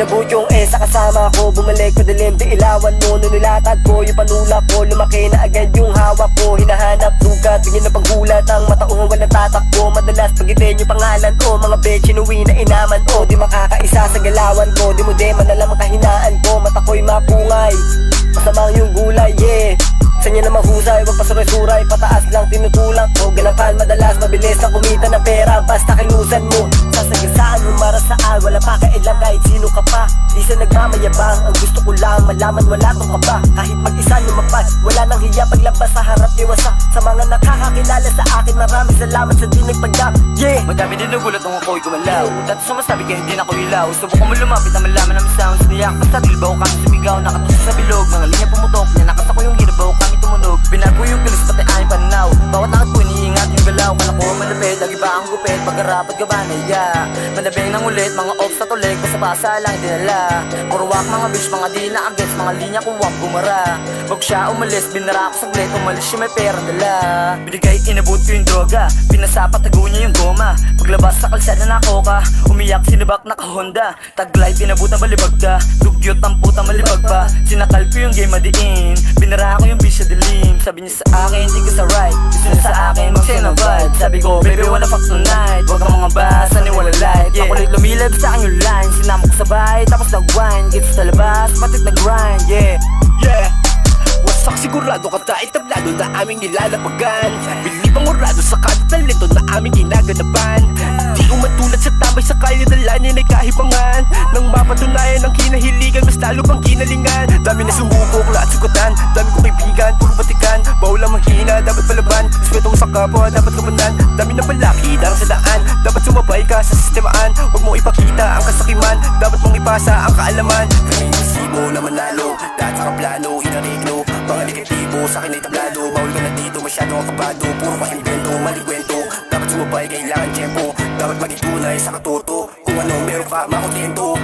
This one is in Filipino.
inabot yung sa kasama ko. Bumalik ko dilim, di ilawan mo. Nung nilatag ko yung panulak ko, lumaki na agad yung hawak ko. Hinahanap sugat, bigyan na panggulat ang mataong walang tatakbo. Madalas pagitin yung pangalan ko, mga bitch inuwi na inaman ko. Di makakaisa sa galawan ko, di mo deman alam ang kahinaan ko. Mata ko'y mapungay, masamang yung gulay, yeah. Sanya na mahusay, wag pasuray-suray, pataas lang tinutulak ko. Ganapal madalas, mabilis na kumita ng pera, basta kilusan mo. Sasagasaan mo marasaan, wala pa kailan kahit sino ka pa. Di sa nagmamayabang, ang gusto ko lang malaman wala tong kaba. Kahit mag-isa lumabas, wala nang hiya paglabas sa harap iwasa. Sa mga nakakakilala sa akin, maraming salamat sa di nagpanggap, yeah. Madami din nagulat nung ako'y gumalaw. Dati sumasabi kaya hindi na ko ilaw. Subukan mo lumapit na malaman ng sounds. Niyak pa sa tilbaw kami sumigaw, nakatusok sa bilog. Mga linya pumutok, nanakas ako yung hirabaw kami tumunog. Binago yung kilis pati aking pananaw. Bawat akad ko iniingat yung galaw. Kala ko malapit, lagi ba ang gupit? Pagkarapat gabanay, yeah. Malabing ng ulit, mga off sa tulig. Pasapasa lang dinala. Puro wak mga bitch, mga di na ang gets. Mga linya ko wak bumara. Wag siya umalis, binara ako saglit. Umalis siya may perang dala. Binigay inabot ko yung droga. Pinasapa tago niya yung goma. Paglabas sa kalsada na koka. Umiyak sinibak naka Honda. Taglay pinabot na balibagda. Dugyot ang puta malibag pa. Sinakal ko yung game madiin. Binara ko yung bitch sa dilim. Sabi niya sa akin, di ka sa right. Gusto niya sa akin, mag-send na vibe. Sabi ko, baby, wanna fuck tonight. Huwag kang mga basa, ni wala light, yeah. Makulit lumilab sa akin yung line. Sinama ko sa bahay, tapos nag-wine. Gets sa labas, matit na grind, yeah. Yeah, wasak sigurado ka tayo tablado na aming nilalapagan. Bilibang orado sa kada talento na aming ginaganapan. Di umatulad sa tambay sa kalye na lanyan ay kahibangan. Nang mapatunayan ang kinahiligan, mas lalo pang kinalingan. Dami na sumubok, lahat sugatan. Dami kong kaibigan, puro batikan. Bawal ang mahina, dapat palaban. Respeto sa kapwa, dapat kabanan. Dami ng balaki, darang sa daan. Dapat sumabay ka sa sistemaan. Huwag mo ipakita ang kasakiman. Dapat mong ipasa ang kaalaman. Kaming na manalo, lahat sa kaplano, inareglo. Mga negatibo, sa akin ay tablado. Bawal ka na dito, masyado ang kabado. Puro ka-invento, malikwento. Dapat sumabay, kailangan tiyempo. Dapat maging tunay sa katuto. Kung ano meron ka, makontento.